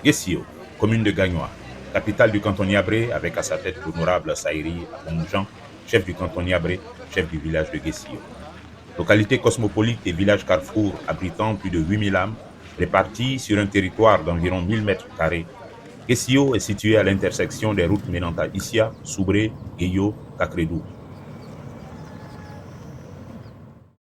Guessio, commune de Gagnoa, capitale du canton Niabré avec à sa tête l'honorable Saïri Abonoujan, chef du canton Niabré, chef du village de Guessio. Localité cosmopolite et village carrefour abritant plus de 8000 âmes, réparties sur un territoire d'environ 1000 m², Guessio est situé à l'intersection des routes menant à Issia, Soubré, Gueyo, Kakredou.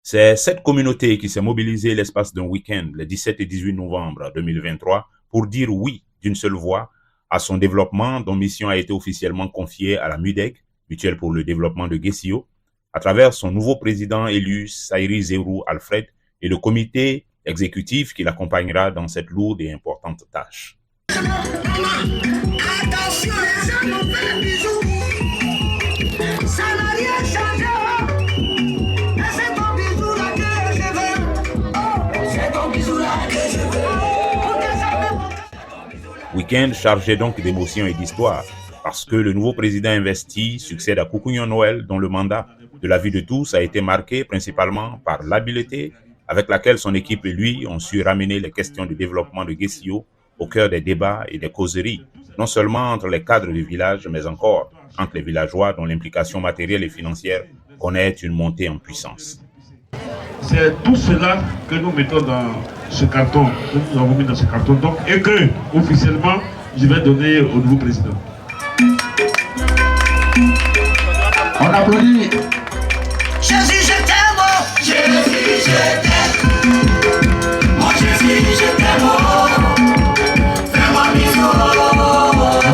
C'est cette communauté qui s'est mobilisée l'espace d'un week-end, les 17 et 18 novembre 2023, pour dire oui d'une seule voix à son développement, dont mission a été officiellement confiée à la MUDEG, Mutuelle pour le développement de Guessio, à travers son nouveau président élu, Saïri Zerou Alfred, et le comité exécutif qui l'accompagnera dans cette lourde et importante tâche. Attention, les hommes ont fait un bisou. Ça n'a rien changé. Et c'est ton bisou là que je veux. Oh, c'est ton bisou là que je veux. Week-end chargé donc d'émotions et d'histoire, parce que le nouveau président investi succède à Koukouignon Noël, dont le mandat de la vie de tous a été marqué principalement par l'habileté avec laquelle son équipe et lui ont su ramener les questions de développement de Guessio au cœur des débats et des causeries, non seulement entre les cadres du village, mais encore entre les villageois dont l'implication matérielle et financière connaît une montée en puissance. C'est tout cela que nous mettons dans ce carton, que nous avons mis dans ce carton, donc, et que, officiellement, je vais donner au nouveau président. On applaudit. Jésus, je t'aime. Jésus, je t'aime. Mon Jésus, je t'aime. Fais-moi bisou.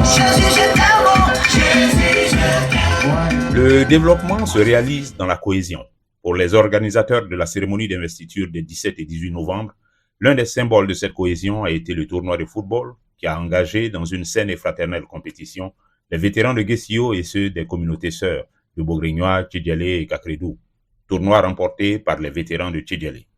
Jésus, je t'aime. Jésus, je t'aime. Le développement se réalise dans la cohésion. Pour les organisateurs de la cérémonie d'investiture des 17 et 18 novembre, l'un des symboles de cette cohésion a été le tournoi de football qui a engagé dans une saine et fraternelle compétition les vétérans de Guessio et ceux des communautés sœurs de Bogrignois, Tchidjalé et Kakredou, tournoi remporté par les vétérans de Tchidjalé.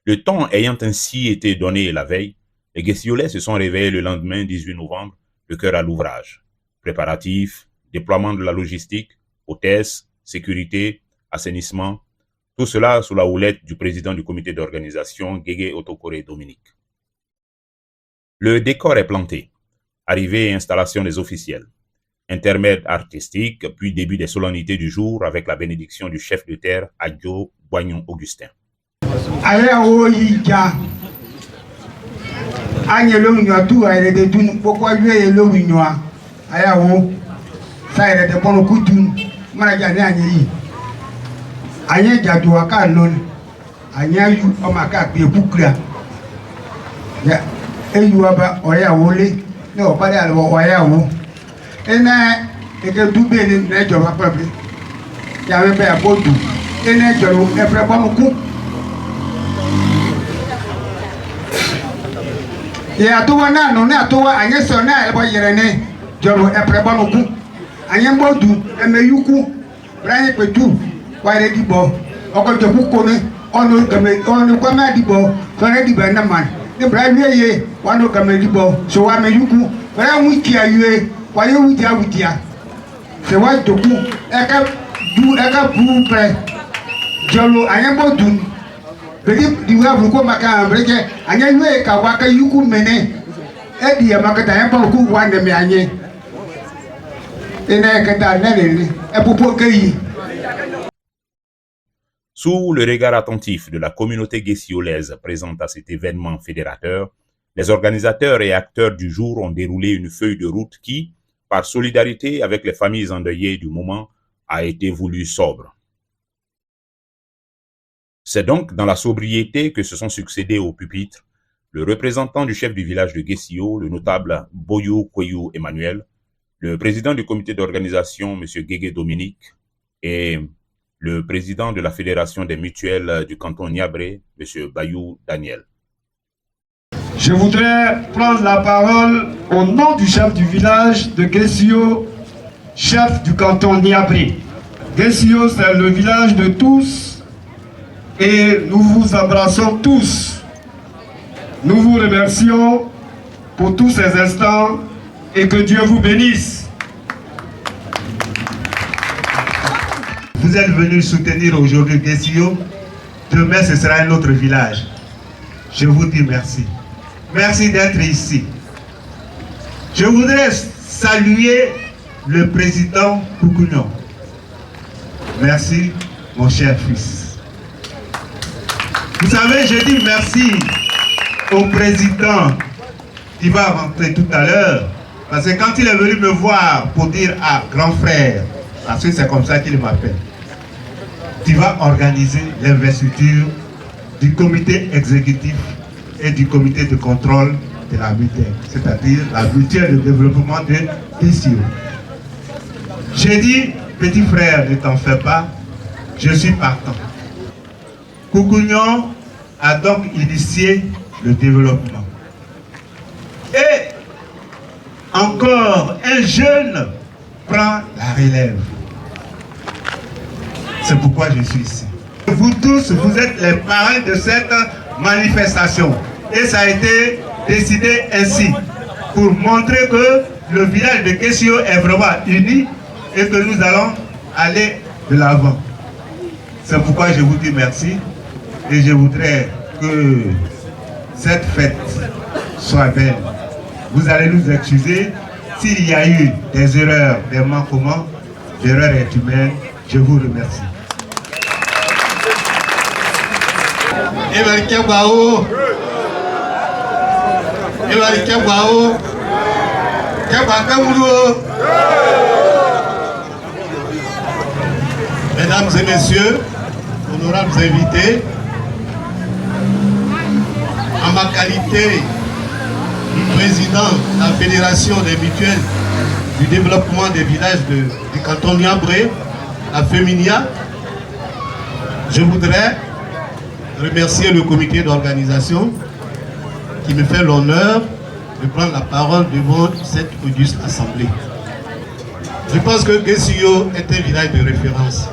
Le temps ayant ainsi été donné la veille, les Guessiolais se sont réveillés le lendemain 18 novembre, le cœur à l'ouvrage. Préparatifs, déploiement de la logistique, hôtesse, sécurité, assainissement, tout cela sous la houlette du président du comité d'organisation, Guégué Otokore Dominique. Le décor est planté. Arrivée et installation des officiels. Intermède artistique, puis début des solennités du jour avec la bénédiction du chef de terre, Adjo Boignon Augustin. No, pas d'aller voir où. Et là, et que tout bien n'est pas le peuple. Il y avait pas beaucoup. Et là, je ne ferai pas beaucoup. Et à tout moment, non, à tout, à y sonner, elle va y aller. Je ne ferai pas beaucoup. À y avoir tout, et me yuku, rien que tout. Quoi, il dit bon. Encore de vous connaître, on ne connaît dit bon, on est dit ben man. The Bravia, one of Camelibo, so I may you cook, but I will tear you, why you will tear with ya. The white to cook, Eka do Eka Poo Play. Jolo, I am about to. Believe you have to come back and break it, and then make a waka you could mene. Eddie, a market, I am about to cook one the Mianye. In Eka, Nelly, a Popoke. Sous le regard attentif de la communauté guessiolaise présente à cet événement fédérateur, les organisateurs et acteurs du jour ont déroulé une feuille de route qui, par solidarité avec les familles endeuillées du moment, a été voulue sobre. C'est donc dans la sobriété que se sont succédés au pupitre le représentant du chef du village de Guessio, le notable Boyou Kweyou Emmanuel, le président du comité d'organisation, M. Guégué Dominique, et le président de la Fédération des mutuelles du canton Niabré, M. Bayou Daniel. Je voudrais prendre la parole au nom du chef du village de Guessio, chef du canton Niabré. Guessio, c'est le village de tous et nous vous embrassons tous. Nous vous remercions pour tous ces instants et que Dieu vous bénisse. Vous êtes venus soutenir aujourd'hui Guessio, demain ce sera un autre village. Je vous dis merci. Merci d'être ici. Je voudrais saluer le président Koukounian. Merci, mon cher fils. Vous savez, je dis merci au président qui va rentrer tout à l'heure, parce que quand il est venu me voir pour dire à grand frère, parce que c'est comme ça qu'il m'appelle, tu vas organiser l'investiture du comité exécutif et du comité de contrôle de la mutuelle, c'est-à-dire la mutuelle de développement de GESIO. J'ai dit, petit frère, ne t'en fais pas, je suis partant. Koukounian a donc initié le développement. Et encore un jeune prend la relève. C'est pourquoi je suis ici. Vous tous, vous êtes les parrains de cette manifestation. Et ça a été décidé ainsi, pour montrer que le village de GESIO est vraiment uni et que nous allons aller de l'avant. C'est pourquoi je vous dis merci et je voudrais que cette fête soit belle. Vous allez nous excuser s'il y a eu des erreurs, des manquements. L'erreur est humaine. Je vous remercie. Mesdames et messieurs, honorables invités, en ma qualité du président de la Fédération des mutuelles du développement des villages du canton Niabré, la FEMINIA, je voudrais remercier le comité d'organisation qui me fait l'honneur de prendre la parole devant cette auguste assemblée. Je pense que GESIO est un village de référence.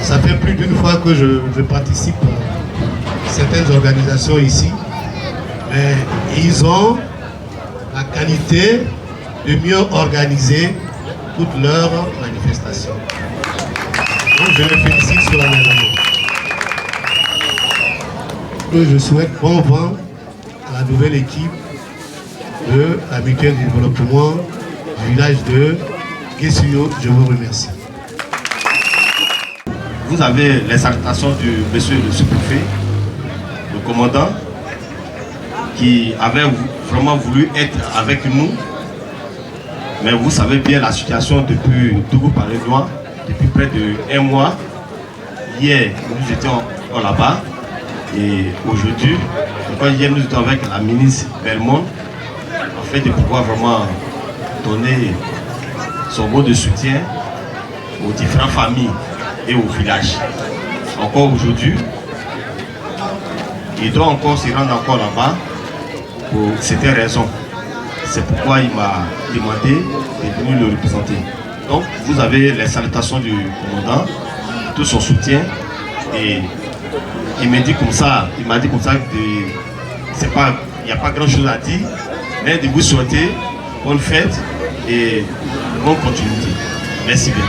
Ça fait plus d'une fois que je participe à certaines organisations ici, mais ils ont la qualité de mieux organiser toutes leurs manifestations. Donc je les félicite sur la je souhaite bon vent à la nouvelle équipe de la mutuelle de développement du village de GESIO. Je vous remercie. Vous avez les salutations du monsieur le sous-préfet, le commandant, qui avait vraiment voulu être avec nous. Mais vous savez bien la situation depuis Tougou-Palénois, depuis près de 1 mois. Hier, nous étions là-bas. Et aujourd'hui, hier, nous étions avec la ministre Belmont, afin de pouvoir vraiment donner son mot de soutien aux différentes familles et au village. Encore aujourd'hui, il doit encore se rendre encore là-bas pour certaines raisons. C'est pourquoi il m'a demandé de venir le représenter. Donc vous avez les salutations du commandant, tout son soutien, et il m'a dit comme ça, qu'il n'y a pas grand chose à dire, mais de vous souhaiter bonne fête et bonne continuité. Merci bien.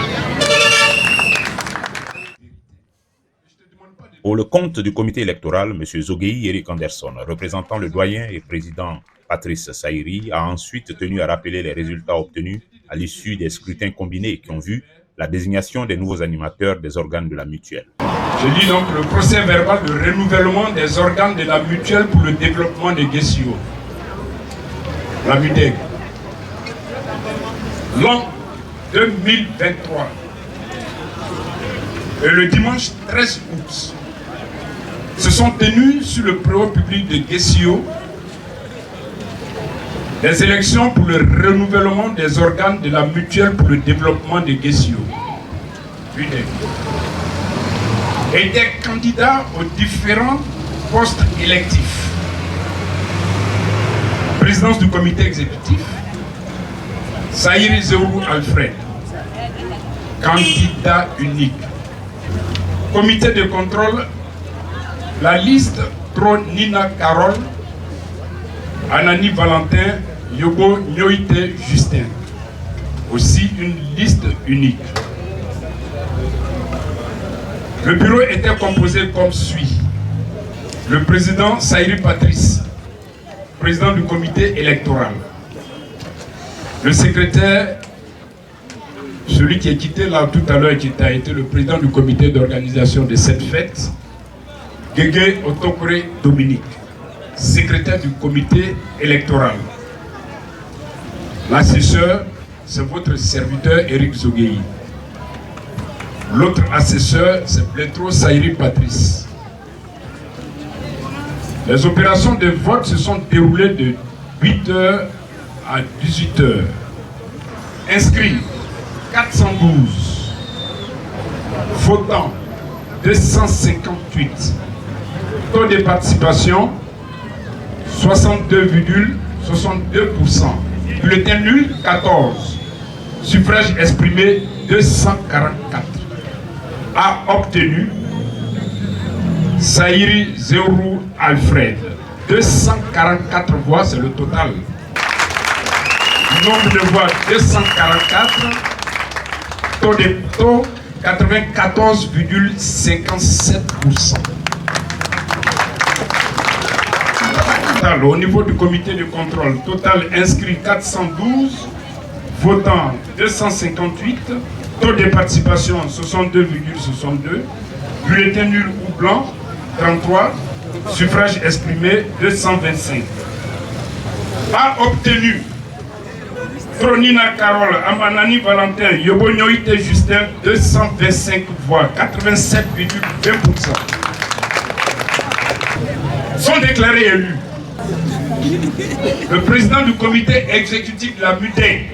Pour le compte du comité électoral, M. Zogueï Eric Anderson, représentant le doyen et président Patrice Saïri, a ensuite tenu à rappeler les résultats obtenus à l'issue des scrutins combinés qui ont vu la désignation des nouveaux animateurs des organes de la mutuelle. Je lis donc le procès verbal de renouvellement des organes de la mutuelle pour le développement de GESIO, la MUDEG. L'an 2023 et le dimanche 13 août se sont tenus sur le bureau public de GESIO les élections pour le renouvellement des organes de la mutuelle pour le développement de GESIO, MUDEG, et des candidats aux différents postes électifs. Présidence du comité exécutif, Saïri Zéourou Alfred, candidat unique. Comité de contrôle, la liste Tronina Carole, Anani Valentin, Yobo Nyoïte Justin. Aussi une liste unique. Le bureau était composé comme suit. Le président Saïri Patrice, président du comité électoral. Le secrétaire, celui qui est quitté là tout à l'heure, qui a été le président du comité d'organisation de cette fête, Guégué Otokore Dominique, secrétaire du comité électoral. L'assesseur, c'est votre serviteur Eric Zogueyi. L'autre assesseur, c'est Plétro Saïri Patrice. Les opérations de vote se sont déroulées de 8h à 18h. Inscrits 412. Votants 258. Taux de participation 62,62%. Bulletin nul 14. Suffrage exprimé 244. A obtenu Saïri Zeourou Alfred. 244 voix, c'est le total. Nombre de voix 244. Taux de taux 94,57%. Au niveau du comité de contrôle, total inscrit 412, votants 258, taux de participation 62,62, bulletin nul ou blanc 33, suffrage exprimé 225. A obtenu Tronina Carole, Amanani Valentin, Yobonyoïte Justin, 225 voix, 87,20%. Sont déclarés élus le président du comité exécutif de la MUDEG,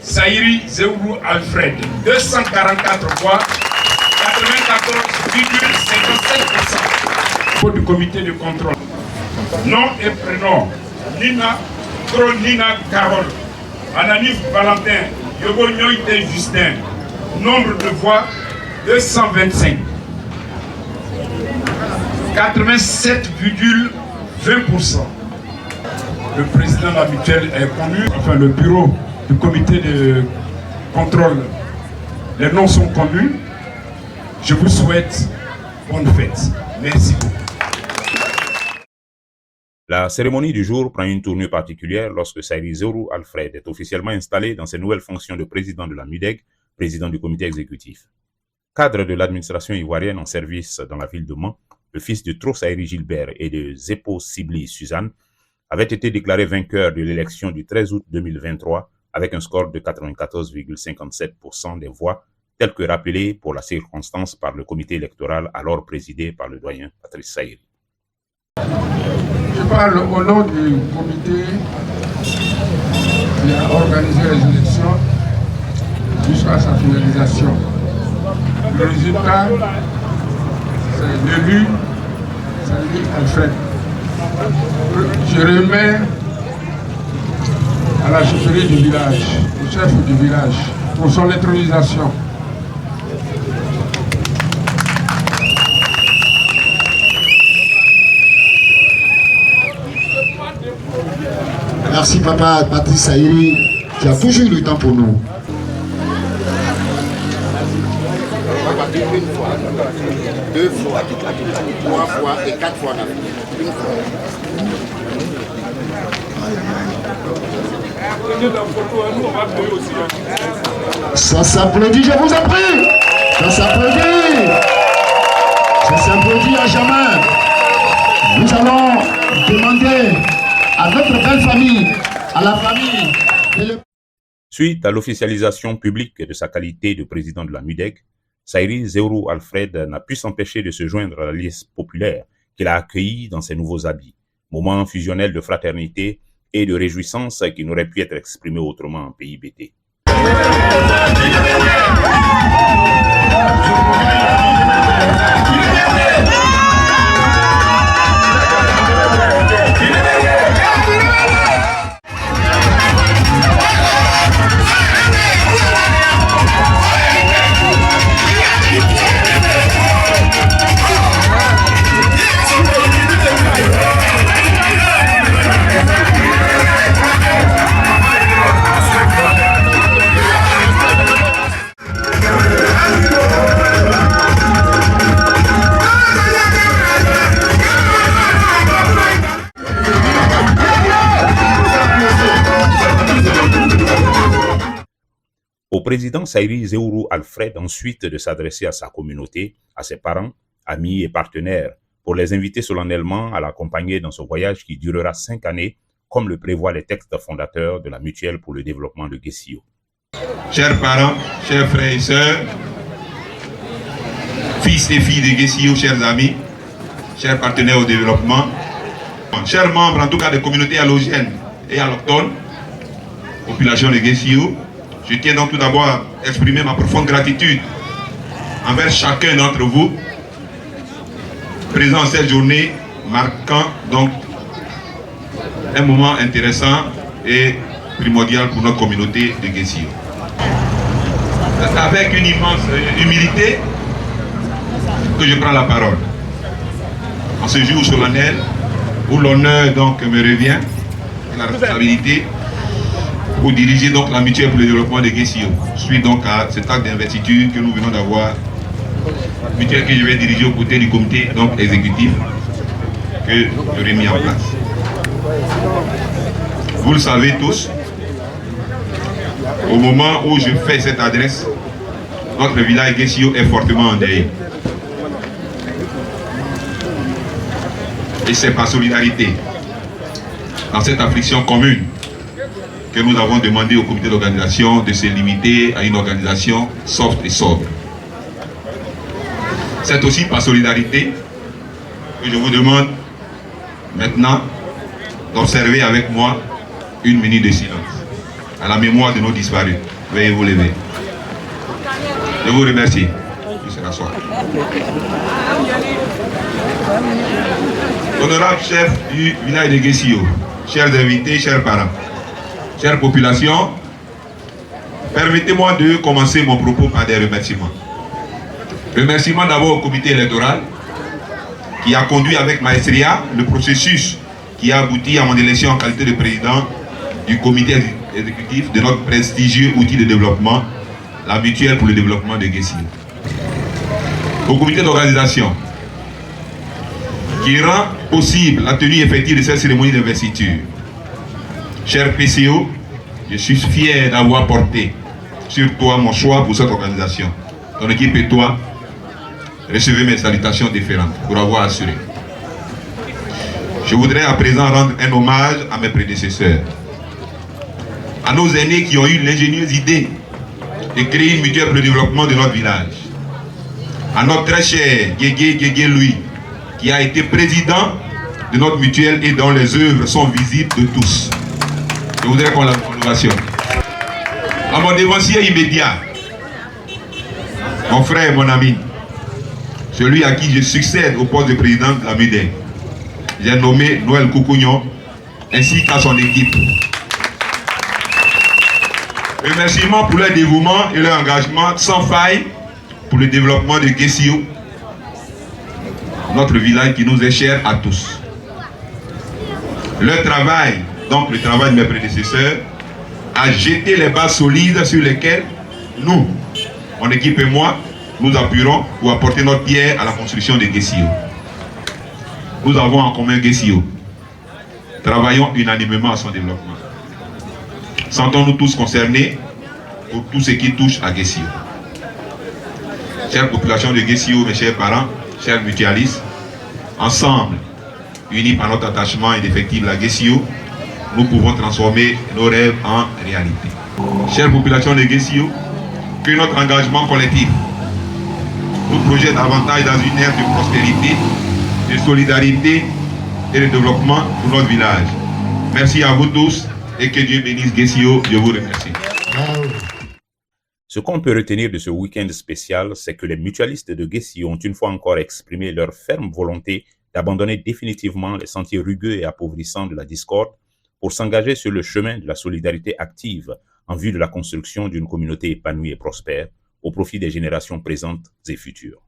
Saïri Zeourou Alfred, 244 voix, 94,57%. Du comité de contrôle. Nom et prénom, Nina Tronina Carole, Ananif Valentin, Yobonyoïte Justin. Nombre de voix, 225. 87,20%. Le président de la mutuelle est connu, enfin le bureau du comité de contrôle, les noms sont connus. Je vous souhaite bonne fête. Merci beaucoup. La cérémonie du jour prend une tournure particulière lorsque Saïri Zeourou Alfred est officiellement installé dans ses nouvelles fonctions de président de la MUDEG, président du comité exécutif. Cadre de l'administration ivoirienne en service dans la ville de Mans, le fils de Tro Saïri Gilbert et de Zepo Sibli Suzanne, avait été déclaré vainqueur de l'élection du 13 août 2023 avec un score de 94,57% des voix, tel que rappelé pour la circonstance par le comité électoral alors présidé par le doyen Patrice Saïri. Je parle au nom du comité qui a organisé les élections jusqu'à sa finalisation. Le résultat, c'est l'élu Saïri Alfred. Je remets à la chefferie du village, au chef du village, pour son intronisation. Merci papa Patrice Saïri, qui a toujours eu le temps pour nous. Une fois, 2 fois, 3 fois et 4 fois en Afrique. Une fois. Ça s'applaudit, je vous en prie. Ça s'applaudit. Ça s'applaudit à jamais. Nous allons demander à notre belle famille, à la famille. Suite à l'officialisation publique de sa qualité de président de la MUDEG, Saïri Zeourou Alfred n'a pu s'empêcher de se joindre à la liste populaire qu'il a accueillie dans ses nouveaux habits, moment fusionnel de fraternité et de réjouissance qui n'aurait pu être exprimé autrement en pays BT. président Saïri Zéourou Alfred ensuite de s'adresser à sa communauté, à ses parents, amis et partenaires, pour les inviter solennellement à l'accompagner dans ce voyage qui durera 5 années, comme le prévoient les textes fondateurs de la Mutuelle pour le développement de Guessio. Chers parents, chers frères et sœurs, fils et filles de Guessio, chers amis, chers partenaires au développement, chers membres en tout cas des communautés allogènes et allochtones, population de Guessio, je tiens donc tout d'abord à exprimer ma profonde gratitude envers chacun d'entre vous, présent en cette journée, marquant donc un moment intéressant et primordial pour notre communauté de Guessio. C'est avec une immense humilité que je prends la parole. En ce jour solennel, où l'honneur donc me revient, et la responsabilité pour diriger donc la mutuelle pour le développement de Guessio. Je suis donc à cet acte d'investiture que nous venons d'avoir, mutuelle que je vais diriger aux côtés du comité donc exécutif que j'aurai mis en place. Vous le savez tous, au moment où je fais cette adresse, notre village Guessio est fortement endeuillé. Et c'est par solidarité, dans cette affliction commune, que nous avons demandé au comité d'organisation de se limiter à une organisation soft et sobre. C'est aussi par solidarité que je vous demande maintenant d'observer avec moi une minute de silence à la mémoire de nos disparus. Veuillez vous lever. Je vous remercie. Je serai asseoir. Honorable chef du village de Guessio, chers invités, chers parents, chère population, permettez-moi de commencer mon propos par des remerciements. Remerciements d'abord au comité électoral qui a conduit avec maestria le processus qui a abouti à mon élection en qualité de président du comité exécutif de notre prestigieux outil de développement, la Mutuelle pour le développement de Guessio. Au comité d'organisation qui rend possible la tenue effective de cette cérémonie d'investiture. Cher PCO, je suis fier d'avoir porté sur toi mon choix pour cette organisation. Ton équipe et toi, recevez mes salutations différentes pour avoir assuré. Je voudrais à présent rendre un hommage à mes prédécesseurs, à nos aînés qui ont eu l'ingénieuse idée de créer une mutuelle pour le développement de notre village, à notre très cher Guégué Louis, qui a été président de notre mutuelle et dont les œuvres sont visibles de tous. Je voudrais qu'on la l'ovation. À mon dévancier immédiat, mon frère et mon ami, celui à qui je succède au poste de président de la MUDE, j'ai nommé Noël Koukounion, ainsi qu'à son équipe. Remerciements pour leur dévouement et leur engagement sans faille pour le développement de Guessio, notre village qui nous est cher à tous. Leur travail, donc le travail de mes prédécesseurs, a jeté les bases solides sur lesquelles nous, mon équipe et moi, nous appuierons pour apporter notre pierre à la construction de Guessio. Nous avons en commun Guessio. Travaillons unanimement à son développement. Sentons-nous tous concernés pour tout ce qui touche à Guessio. Chère population de Guessio, mes chers parents, chers mutualistes, ensemble, unis par notre attachement indéfectible à Guessio, nous pouvons transformer nos rêves en réalité. Chère population de Guessio, que notre engagement collectif nous projette davantage dans une ère de prospérité, de solidarité et de développement pour notre village. Merci à vous tous et que Dieu bénisse Guessio. Je vous remercie. Ce qu'on peut retenir de ce week-end spécial, c'est que les mutualistes de Guessio ont une fois encore exprimé leur ferme volonté d'abandonner définitivement les sentiers rugueux et appauvrissants de la discorde pour s'engager sur le chemin de la solidarité active en vue de la construction d'une communauté épanouie et prospère au profit des générations présentes et futures.